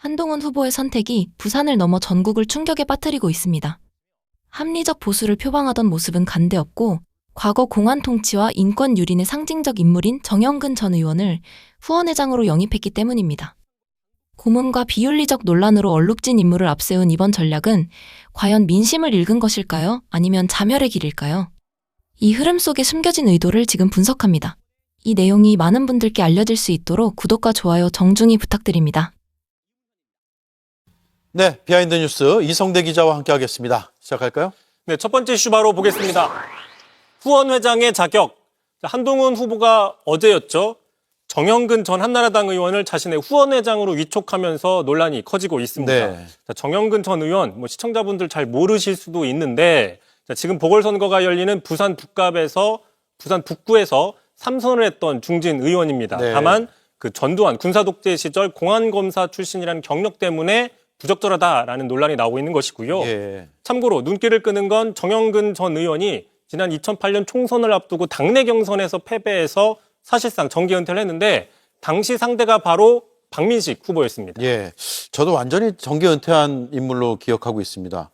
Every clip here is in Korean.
한동훈 후보의 선택이 부산을 넘어 전국을 충격에 빠뜨리고 있습니다. 합리적 보수를 표방하던 모습은 간대없고 과거 공안 통치와 인권 유린의 상징적 인물인 정영근 전 의원을 후원회장으로 영입했기 때문입니다. 고문과 비윤리적 논란으로 얼룩진 인물을 앞세운 이번 전략은 과연 민심을 읽은 것일까요? 아니면 자멸의 길일까요? 이 흐름 속에 숨겨진 의도를 지금 분석합니다. 이 내용이 많은 분들께 알려질 수 있도록 구독과 좋아요 정중히 부탁드립니다. 네, 비하인드 뉴스 이성대 기자와 함께하겠습니다. 시작할까요? 네, 첫 번째 이슈 바로 보겠습니다. 후원회장의 자격. 한동훈 후보가 어제였죠. 정영근 전 한나라당 의원을 자신의 후원회장으로 위촉하면서 논란이 커지고 있습니다. 네. 정영근 전 의원, 시청자분들 잘 모르실 수도 있는데 지금 보궐선거가 열리는 부산 북갑에서 부산 북구에서 3선을 했던 중진 의원입니다. 네. 다만 그 전두환 군사독재 시절 공안검사 출신이라는 경력 때문에 부적절하다라는 논란이 나오고 있는 것이고요. 예. 참고로 눈길을 끄는 건 정영근 전 의원이 지난 2008년 총선을 앞두고 당내 경선에서 패배해서 사실상 정계 은퇴를 했는데 당시 상대가 바로 박민식 후보였습니다. 예. 저도 완전히 정계 은퇴한 인물로 기억하고 있습니다.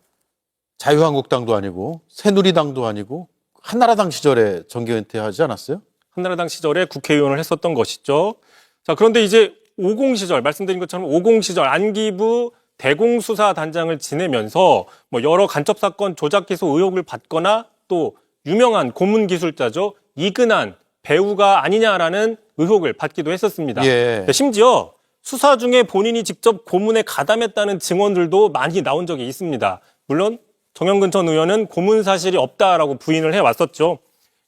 자유한국당도 아니고 새누리당도 아니고 한나라당 시절에 정계 은퇴하지 않았어요? 한나라당 시절에 국회의원을 했었던 것이죠. 자, 그런데 이제 50 시절, 말씀드린 것처럼 50 시절 안기부 대공수사단장을 지내면서 여러 간첩 사건 조작 기소 의혹을 받거나 또 유명한 고문 기술자죠. 이근한 배우가 아니냐라는 의혹을 받기도 했었습니다. 예. 심지어 수사 중에 본인이 직접 고문에 가담했다는 증언들도 많이 나온 적이 있습니다. 물론 정영근 전 의원은 고문 사실이 없다라고 부인을 해왔었죠.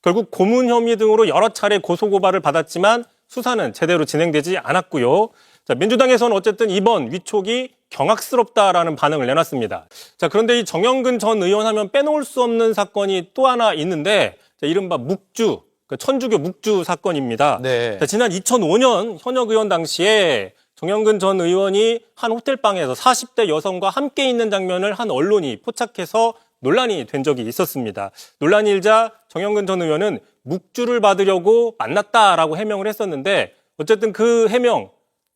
결국 고문 혐의 등으로 여러 차례 고소고발을 받았지만 수사는 제대로 진행되지 않았고요. 자, 민주당에서는 어쨌든 이번 위촉이 경악스럽다라는 반응을 내놨습니다. 자, 그런데 이 정영근 전 의원 하면 빼놓을 수 없는 사건이 또 하나 있는데 이른바 묵주, 천주교 묵주 사건입니다. 네. 자, 지난 2005년 현역 의원 당시에 정영근 전 의원이 한 호텔방에서 40대 여성과 함께 있는 장면을 한 언론이 포착해서 논란이 된 적이 있었습니다. 논란이 일자 정영근 전 의원은 묵주를 받으려고 만났다라고 해명을 했었는데 어쨌든 그 해명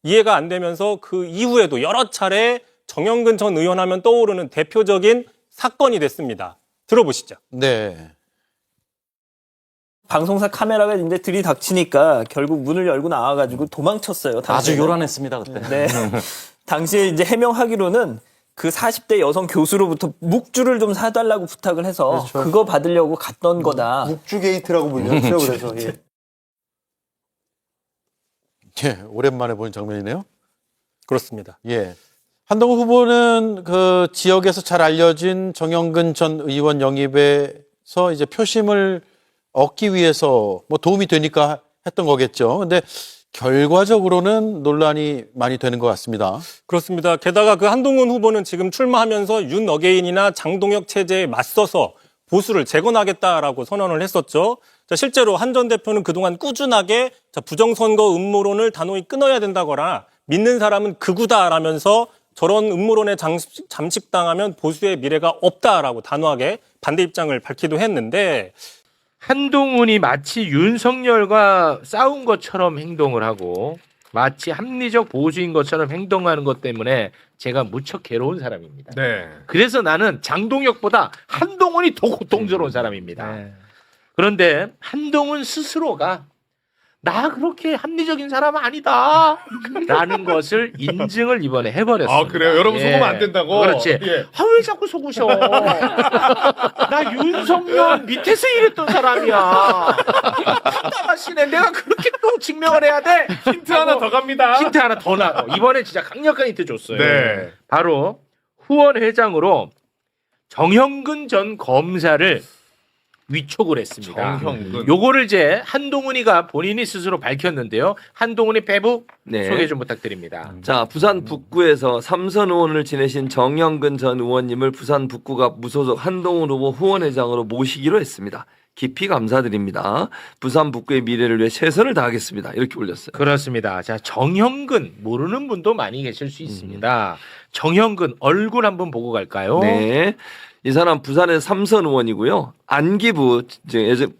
이해가 안 되면서 그 이후에도 여러 차례 정영근 전 의원 하면 떠오르는 대표적인 사건이 됐습니다. 들어보시죠. 네. 방송사 카메라가 이제 들이닥치니까 결국 문을 열고 나와가지고 도망쳤어요. 아주 당시에는. 요란했습니다, 그때. 네. 당시에 이제 해명하기로는 그 40대 여성 교수로부터 묵주를 좀 사달라고 부탁을 해서 그렇죠. 그거 받으려고 갔던 거다. 묵주 게이트라고 불렸죠. 그래서 예. 예, 오랜만에 본 장면이네요. 그렇습니다. 예. 한동훈 후보는 그 지역에서 잘 알려진 정영근 전 의원 영입에서 이제 표심을 얻기 위해서 도움이 되니까 했던 거겠죠. 근데 결과적으로는 논란이 많이 되는 것 같습니다. 그렇습니다. 게다가 그 한동훈 후보는 지금 출마하면서 윤 어게인이나 장동혁 체제에 맞서서 보수를 재건하겠다라고 선언을 했었죠. 자, 실제로 한 전 대표는 그동안 꾸준하게 부정선거 음모론을 단호히 끊어야 된다거나 믿는 사람은 극우다라면서 저런 음모론에 잠식당하면 보수의 미래가 없다라고 단호하게 반대 입장을 밝히기도 했는데 한동훈이 마치 윤석열과 싸운 것처럼 행동을 하고 마치 합리적 보수인 것처럼 행동하는 것 때문에 제가 무척 괴로운 사람입니다. 네. 그래서 나는 장동혁보다 한동훈이 더 고통스러운 사람입니다. 네. 그런데 한동훈 스스로가 나 그렇게 합리적인 사람 아니다 라는 것을 인증을 이번에 해버렸습니다. 아, 그래요? 여러분 속으면 안 된다고? 그렇지. 예. 아, 왜 자꾸 속으셔? 나 윤석열 밑에서 일했던 사람이야. 답답하시네. 내가 그렇게 또 증명을 해야 돼? 힌트 하나 더 갑니다. 힌트 하나 더 나고. 이번에 진짜 강력한 힌트 줬어요. 네. 바로 후원회장으로 정형근 전 검사를 위촉을 했습니다. 정형근. 요거를 이제 한동훈이가 본인이 스스로 밝혔는데요. 한동훈이 페북 네. 소개 좀 부탁드립니다. 자, 부산 북구에서 3선 의원을 지내신 정영근 전 의원님을 부산 북구갑 무소속 한동훈 후보 후원회장으로 모시기로 했습니다. 깊이 감사드립니다. 부산 북구의 미래를 위해 최선을 다하겠습니다. 이렇게 올렸어요. 그렇습니다. 자, 정형근 모르는 분도 많이 계실 수 있습니다. 정형근 얼굴 한번 보고 갈까요? 네. 이 사람 부산의 삼선 의원이고요. 안기부,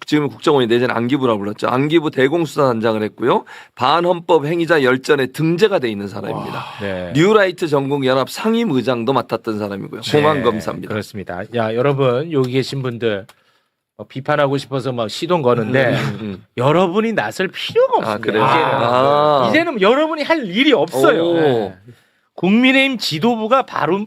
지금 국정원이 내전 안기부라고 불렀죠. 안기부 대공수사단장을 했고요. 반헌법 행위자 열전에 등재가 돼 있는 사람입니다. 네. 뉴라이트 전국연합 상임의장도 맡았던 사람이고요. 공안검사입니다. 그렇습니다. 야, 여러분 여기 계신 분들 비판하고 싶어서 막 시동 거는데 여러분이 나설 필요가 없습니다. 그래요? 이제는. 이제는 여러분이 할 일이 없어요. 오. 네. 국민의힘 지도부가 바로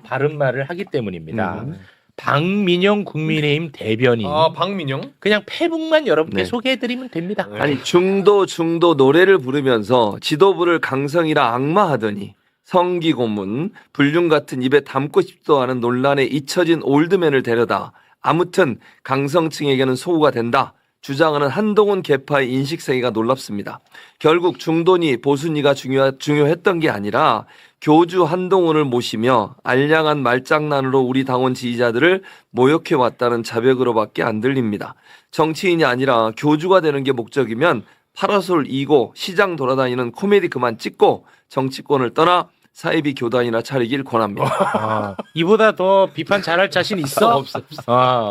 바른 말을 하기 때문입니다. 박민영 국민의힘 대변인. 박민영? 그냥 페북만 여러분께 네. 소개해드리면 됩니다. 아니 중도 노래를 부르면서 지도부를 강성이라 악마하더니 성기 고문, 불륜 같은 입에 담고 싶도 않은 논란에 잊혀진 올드맨을 데려다 아무튼 강성층에게는 소구가 된다. 주장하는 한동훈 계파의 인식세계가 놀랍습니다. 결국 중도니 보수니가 중요했던 게 아니라 교주 한동훈을 모시며 알량한 말장난으로 우리 당원 지지자들을 모욕해왔다는 자백으로밖에 안 들립니다. 정치인이 아니라 교주가 되는 게 목적이면 파라솔 이고 시장 돌아다니는 코미디 그만 찍고 정치권을 떠나 사이비 교단이나 차리길 권합니다. 이보다 더 비판 잘할 자신 있어? 없어.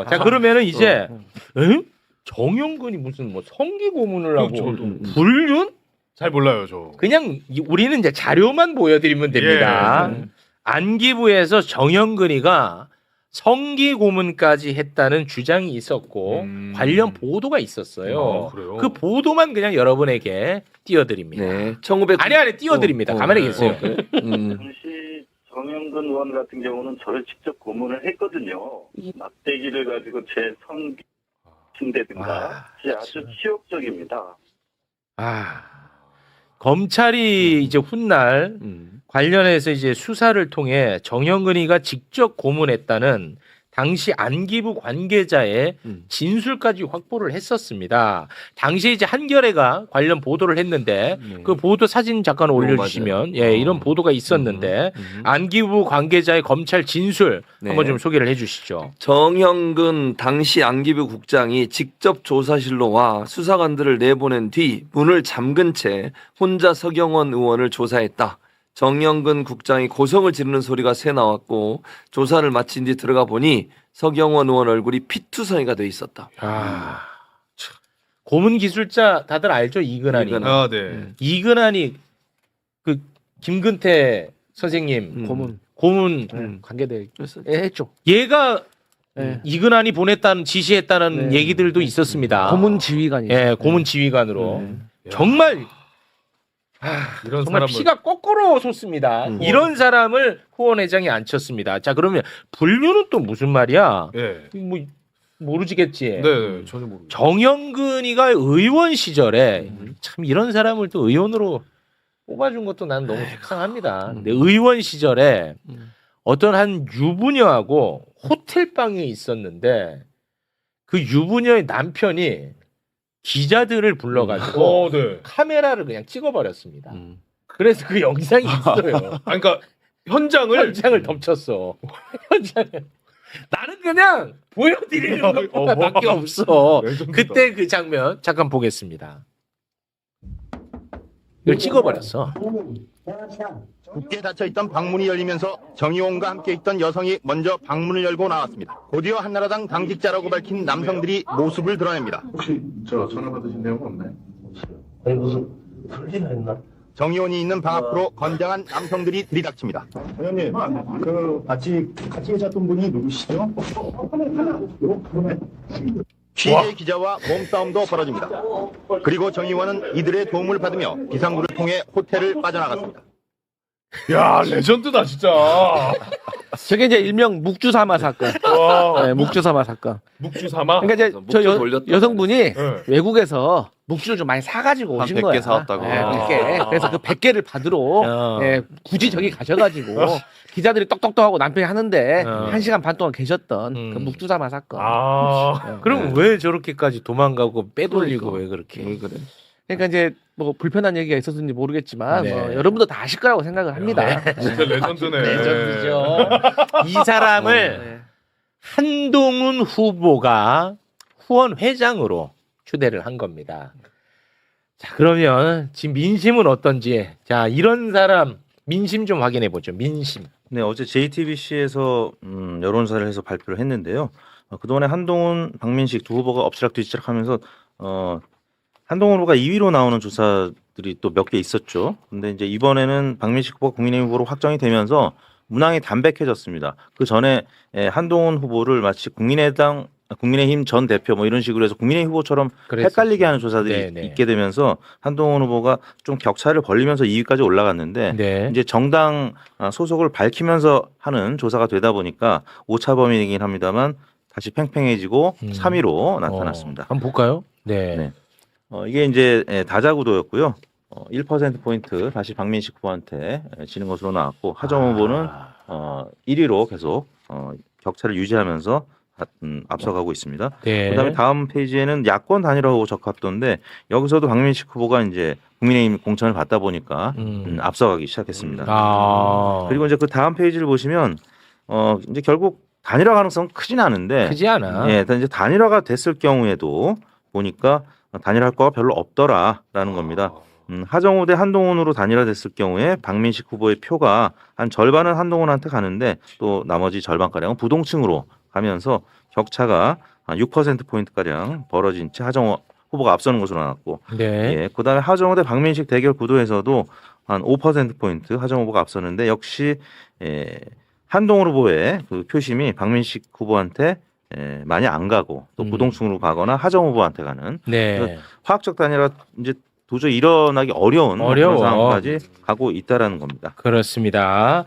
자, 그러면은 이제 응? 정영근이 무슨 뭐 성기 고문을 하고 불륜? 잘 몰라요, 저. 그냥 우리는 이제 자료만 보여드리면 됩니다. 안기부에서 정영근이가 성기 고문까지 했다는 주장이 있었고 관련 보도가 있었어요. 그래요? 그 보도만 그냥 여러분에게 띄워드립니다. 네. 아니 띄워드립니다. 가만히 계세요. 당시 정영근 의원 같은 경우는 저를 직접 고문을 했거든요. 막대기를 가지고 제 성기 친다든가 아주 치욕적입니다. 검찰이 이제 훗날 관련해서 이제 수사를 통해 정영근이가 직접 고문했다는 당시 안기부 관계자의 진술까지 확보를 했었습니다. 당시에 이제 한겨레가 관련 보도를 했는데 그 보도 사진 잠깐 올려주시면 이런 보도가 있었는데 안기부 관계자의 검찰 진술 한번 좀 소개를 해주시죠. 정형근 당시 안기부 국장이 직접 조사실로 와 수사관들을 내보낸 뒤 문을 잠근 채 혼자 서경원 의원을 조사했다. 정영근 국장이 고성을 지르는 소리가 새 나왔고 조사를 마친 뒤 들어가 보니 서경원 의원 얼굴이 피투성이가 돼 있었다. 고문 기술자 다들 알죠? 이근환이. 네. 이근환이 그 김근태 선생님 고문 관계돼 했죠. 얘가 이근환이 보냈다는 지시했다는 얘기들도 있었습니다. 고문 지휘관이죠. 예, 고문 지휘관으로 정말 이런 정말 사람을 피가 거꾸로 솟습니다. 이런 사람을 후원회장이 앉혔습니다. 자, 그러면 불륜은 또 무슨 말이야? 예. 뭐 모르지겠지. 네, 전혀 모르겠어요. 정영근이가 의원 시절에 참 이런 사람을 또 의원으로 뽑아준 것도 난 너무 속상합니다. 근데 의원 시절에 어떤 한 유부녀하고 호텔방에 있었는데 그 유부녀의 남편이 기자들을 불러가지고 네. 카메라를 그냥 찍어버렸습니다. 그래서 그 영상이 있어요. 그러니까 현장을 덮쳤어. 현장을. 나는 그냥 보여드리는 것밖에 없어. 레전드다. 그때 그 장면 잠깐 보겠습니다. 이걸 찍어버렸어. 굳게 닫혀있던 방문이 열리면서 정의원과 함께 있던 여성이 먼저 방문을 열고 나왔습니다. 곧이어 한나라당 당직자라고 밝힌 남성들이 모습을 드러냅니다. 혹시 저 전화 받으신 내용 없나요? 아니 무슨 설리나 했나? 정의원이 있는 방 앞으로 건장한 남성들이 들이닥칩니다. 의원님, 그 같이 계셨던 분이 누구시죠? 취재 기자와 몸싸움도 벌어집니다. 그리고 정의원은 이들의 도움을 받으며 비상구를 통해 호텔을 빠져나갔습니다. 야, 레전드다 진짜. 저게 이제 일명 묵주사마 사건. 네, 묵주사마 사건. 묵주사마. 그러니까 이제 저 여성분이 네. 외국에서 묵주를 좀 많이 사가지고 오신 거야. 100개 사왔다고. 100개. 그래서 그 100개를 받으러 굳이 저기 가셔가지고 기자들이 똑똑똑하고 남편이 하는데 1시간 반 동안 계셨던 그 묵주사마 사건. 그럼 왜 저렇게까지 도망가고 빼돌리고 왜 그렇게? 왜 그래? 그러니까 이제 뭐 불편한 얘기가 있었는지 모르겠지만 네. 뭐 여러분도 다 아실 거라고 생각을 합니다. 진짜 레전드네. 레전드죠. 이 사람을 한동훈 후보가 후원 회장으로 추대를 한 겁니다. 자, 그러면 지금 민심은 어떤지, 자, 이런 사람 민심 좀 확인해 보죠. 민심. 네, 어제 JTBC에서 여론조사를 해서 발표를 했는데요. 그동안에 한동훈, 박민식 두 후보가 엎치락뒤치락하면서 한동훈 후보가 2위로 나오는 조사들이 또 몇 개 있었죠. 근데 이제 이번에는 박민식 후보가 국민의힘 후보로 확정이 되면서 문항이 담백해졌습니다. 그 전에 한동훈 후보를 마치 국민의힘 전 대표 뭐 이런 식으로 해서 국민의힘 후보처럼 헷갈리게 하는 조사들이 네네. 있게 되면서 한동훈 후보가 좀 격차를 벌리면서 2위까지 올라갔는데 네. 이제 정당 소속을 밝히면서 하는 조사가 되다 보니까 오차 범위이긴 합니다만 다시 팽팽해지고 3위로 나타났습니다. 한번 볼까요? 네. 네. 이게 이제 다자구도였고요. 1%포인트 다시 박민식 후보한테 지는 것으로 나왔고 하정 후보는 1위로 계속 격차를 유지하면서 앞서가고 있습니다. 네. 그다음에 다음 페이지에는 야권 단일화 후보 적합도인데 여기서도 박민식 후보가 이제 국민의힘 공천을 받다 보니까 앞서가기 시작했습니다. 그리고 이제 그 다음 페이지를 보시면 이제 결국 단일화 가능성은 크진 않은데 크지 않아. 예, 이제 단일화가 됐을 경우에도 보니까 단일화할 거가 별로 없더라라는 겁니다. 하정우 대 한동훈으로 단일화됐을 경우에 박민식 후보의 표가 한 절반은 한동훈한테 가는데 또 나머지 절반가량은 부동층으로 가면서 격차가 한 6%포인트가량 벌어진 채 하정우 후보가 앞서는 것으로 나왔고 네. 예, 그다음에 하정우 대 박민식 대결 구도에서도 한 5%포인트 하정우 후보가 앞서는데 역시 한동훈 후보의 그 표심이 박민식 후보한테 많이 안 가고 또 부동층으로 가거나 하정우 후보한테 가는 네. 화학적 단일화 이제 도저히 일어나기 어려운 그런 상황까지 가고 있다라는 겁니다. 그렇습니다.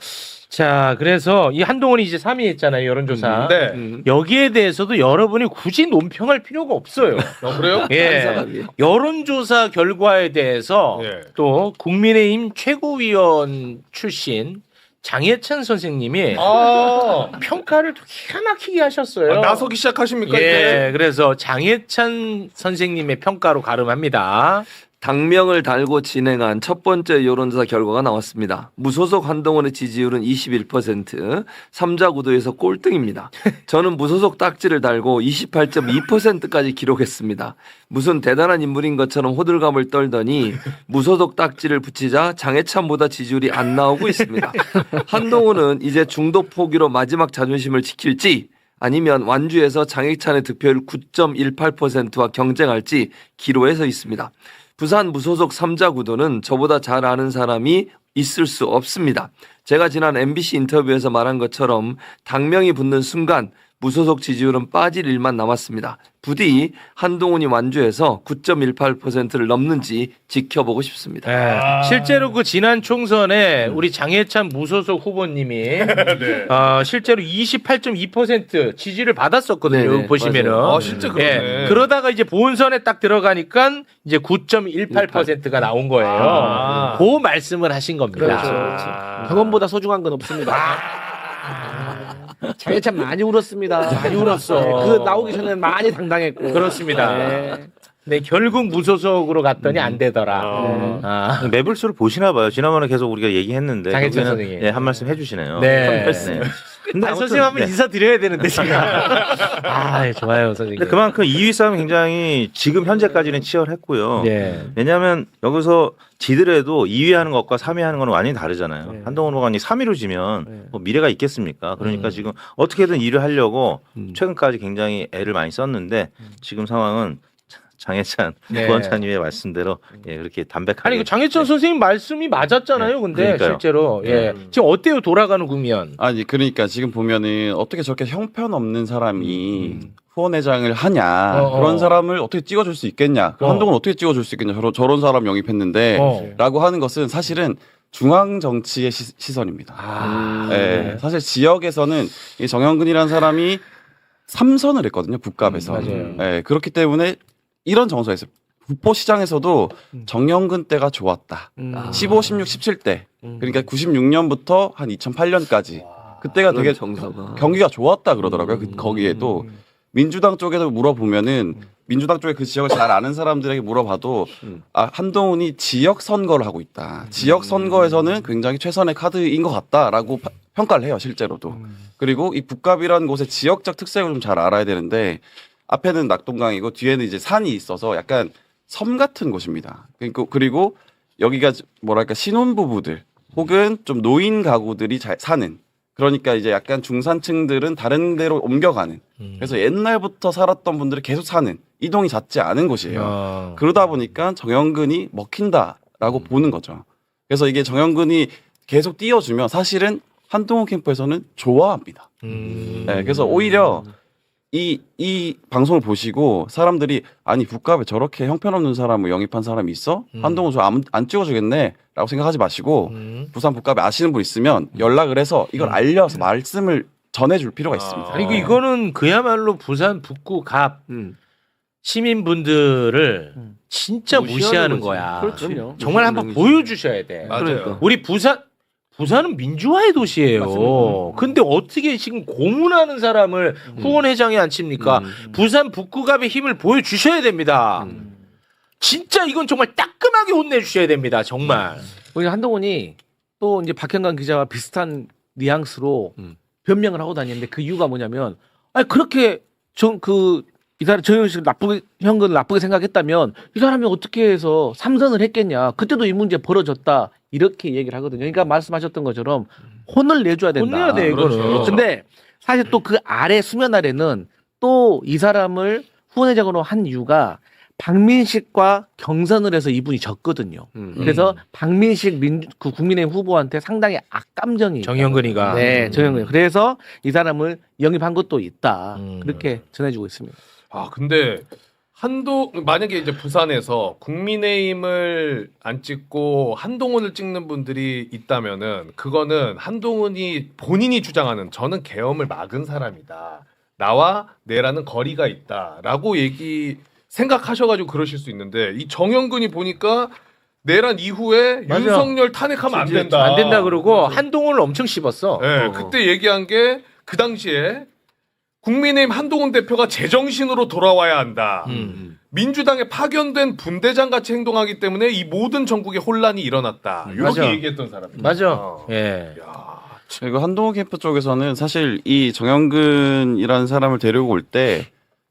자, 그래서 이 한동훈이 이제 3위 했잖아요, 여론조사. 네. 여기에 대해서도 여러분이 굳이 논평할 필요가 없어요. 그래요? 예. 여론조사 결과에 대해서 예. 또 국민의힘 최고위원 출신 장해찬 선생님이 평가를 또 기가 막히게 하셨어요. 나서기 시작하십니까? 예, 그래서 장해찬 선생님의 평가로 가름합니다. 당명을 달고 진행한 첫 번째 여론조사 결과가 나왔습니다. 무소속 한동훈의 지지율은 21%, 3자 구도에서 꼴등입니다. 저는 무소속 딱지를 달고 28.2%까지 기록했습니다. 무슨 대단한 인물인 것처럼 호들갑을 떨더니 무소속 딱지를 붙이자 장해찬보다 지지율이 안 나오고 있습니다. 한동훈은 이제 중도 포기로 마지막 자존심을 지킬지 아니면 완주에서 장해찬의 득표율 9.18%와 경쟁할지 기로에 서 있습니다. 부산 무소속 3자 구도는 저보다 잘 아는 사람이 있을 수 없습니다. 제가 지난 MBC 인터뷰에서 말한 것처럼 당명이 붙는 순간 무소속 지지율은 빠질 일만 남았습니다. 부디 한동훈이 완주해서 9.18%를 넘는지 지켜보고 싶습니다. 네. 실제로 그 지난 총선에 우리 장해찬 무소속 후보님이 실제로 28.2% 지지를 받았었거든요. 네네, 보시면은. 맞아요. 진짜 그러네. 그러다가 이제 본선에 딱 들어가니까 이제 9.18%가 나온 거예요. 그 말씀을 하신 겁니다. 그렇죠. 병원보다 소중한 건 없습니다. 장해찬 많이 울었습니다. 많이 울었어. 그 나오기 전에 많이 당당했고. 그렇습니다. 네. 네, 결국 무소속으로 갔더니 안 되더라. 매불수를 보시나 봐요. 지난번에 계속 우리가 얘기했는데 장해찬 여기는, 선생님. 예, 한 말씀 해주시네요. 네. 근데 아니, 선생님 한번 네. 인사드려야 되는데 제가. 좋아요 선생님. 근데 그만큼 2위 싸움이 굉장히 지금 현재까지는 치열했고요. 네. 왜냐하면 여기서 지더라도 2위 하는 것과 3위 하는 건 완전히 다르잖아요. 한동훈 후보가 3위로 지면 뭐 미래가 있겠습니까? 그러니까 지금 어떻게든 2위를 하려고 최근까지 굉장히 애를 많이 썼는데 지금 상황은 장해찬 부원장님의 말씀대로 그렇게 담백하게. 아니 그 장해찬 선생님 말씀이 맞았잖아요. 근데 그러니까요. 실제로 지금 어때요 돌아가는 국면? 아니 그러니까 지금 보면은 어떻게 저렇게 형편없는 사람이 후원회장을 하냐 그런 사람을 어떻게 찍어줄 수 있겠냐 한동훈 어떻게 찍어줄 수 있겠냐 저런 사람 영입했는데 라고 하는 것은 사실은 중앙 정치의 시선입니다. 네, 사실 지역에서는 이 정영근이라는 사람이 3선을 했거든요 국감에서. 네, 그렇기 때문에 이런 정서에서 국보시장에서도 정영근 때가 좋았다. 15, 16, 17대 그러니까 96년부터 한 2008년까지 그때가 되게 정서가. 경기가 좋았다 그러더라고요. 거기에도 민주당 쪽에도 물어보면은 민주당 쪽에 그 지역을 잘 아는 사람들에게 물어봐도 한동훈이 지역 선거를 하고 있다. 지역 선거에서는 굉장히 최선의 카드인 것 같다라고 평가를 해요 실제로도. 그리고 이 북갑이라는 곳의 지역적 특색을 좀 잘 알아야 되는데 앞에는 낙동강이고 뒤에는 이제 산이 있어서 약간 섬 같은 곳입니다. 그리고 여기가 뭐랄까 신혼부부들 혹은 좀 노인 가구들이 잘 사는, 그러니까 이제 약간 중산층들은 다른 데로 옮겨가는, 그래서 옛날부터 살았던 분들이 계속 사는, 이동이 잦지 않은 곳이에요. 그러다 보니까 정영근이 먹힌다라고 보는 거죠. 그래서 이게 정영근이 계속 띄워주면 사실은 한동훈 캠프에서는 좋아합니다. 네, 그래서 오히려 이 방송을 보시고 사람들이 아니 북갑에 저렇게 형편없는 사람을 영입한 사람이 있어? 한동훈 저 안 찍어주겠네 라고 생각하지 마시고 부산 북갑에 아시는 분 있으면 연락을 해서 이걸 알려서 말씀을 전해줄 필요가 있습니다. 그리고 이거는 그야말로 부산 북구갑 시민분들을 진짜 무시하는 거야. 그렇죠. 정말 한번 보여주셔야 돼. 맞아요. 우리 부산은 민주화의 도시예요. 맞습니다. 근데 어떻게 지금 고문하는 사람을 후원회장에 앉힙니까? 부산 북구갑의 힘을 보여주셔야 됩니다. 진짜 이건 정말 따끔하게 혼내주셔야 됩니다. 정말. 우리 한동훈이 또 이제 박형관 기자와 비슷한 뉘앙스로 변명을 하고 다니는데 그 이유가 뭐냐면, 아니 그렇게 이 사람 정영식을 형근을 나쁘게 생각했다면 이 사람이 어떻게 해서 삼선을 했겠냐. 그때도 이 문제 벌어졌다. 이렇게 얘기를 하거든요. 그러니까 말씀하셨던 것처럼 혼을 내줘야 된다. 혼내야 돼, 이거는. 그렇죠. 근데 사실 또 그 아래 수면 아래는 또 이 사람을 후원회장으로 한 이유가 박민식과 경선을 해서 이분이 졌거든요. 그래서 박민식 그 국민의힘 후보한테 상당히 악감정이 정영근이가. 네, 정영근. 그래서 이 사람을 영입한 것도 있다. 그렇게 전해주고 있습니다. 아 근데 만약에 이제 부산에서 국민의힘을 안 찍고 한동훈을 찍는 분들이 있다면은 그거는 한동훈이 본인이 주장하는 저는 계엄을 막은 사람이다. 나와 내라는 거리가 있다라고 생각하셔가지고 그러실 수 있는데 이 정영근이 보니까 내란 이후에 맞아. 윤석열 탄핵하면 안 된다. 안 된다 그러고 한동훈을 엄청 씹었어. 네, 그때 얘기한 게 그 당시에 국민의힘 한동훈 대표가 제정신으로 돌아와야 한다. 민주당에 파견된 분대장 같이 행동하기 때문에 이 모든 전국에 혼란이 일어났다. 이렇게 맞아. 얘기했던 사람입니다. 맞아. 예. 그리고 한동훈 캠프 쪽에서는 사실 이 정영근이라는 사람을 데려오고 올 때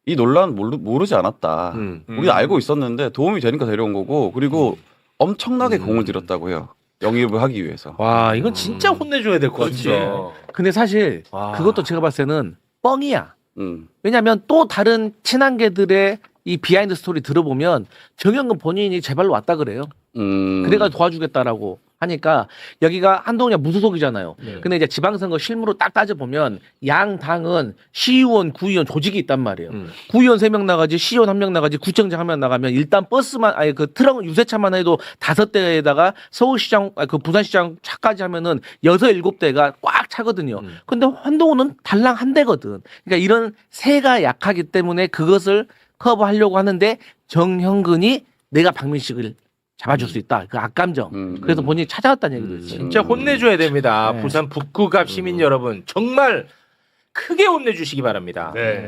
이 논란 모르지 않았다. 우리가 알고 있었는데 도움이 되니까 데려온 거고, 그리고 엄청나게 공을 들였다고 해요. 영입을 하기 위해서. 와, 이건 진짜 혼내줘야 될 것 같아. 근데 사실 와. 그것도 제가 봤을 때는 뻥이야. 왜냐하면 또 다른 친한계들의 이 비하인드 스토리 들어보면 정영근 본인이 제발로 왔다 그래요. 그래가지고 도와주겠다라고 하니까 여기가 한동훈이 무소속이잖아요. 근데 이제 지방선거 실무로 딱 따져보면 양 당은 시의원, 구의원 조직이 있단 말이에요. 구의원 3명 나가지, 시의원 1명 나가지, 구청장 1명 나가면 일단 버스만, 아니 그 트럭 유세차만 해도 5대에다가 서울시장, 그 부산시장 차까지 하면은 6, 7대가 꽉 차거든요. 근데 한동훈은 달랑 1대거든. 그러니까 이런 세가 약하기 때문에 그것을 커버하려고 하는데 정형근이 내가 박민식을 잡아줄 수 있다. 그 악감정. 그래서 본인이 찾아왔다는 얘기도 있어요. 진짜 혼내줘야 됩니다. 네. 부산 북구갑 시민 여러분 정말 크게 혼내주시기 바랍니다. 네.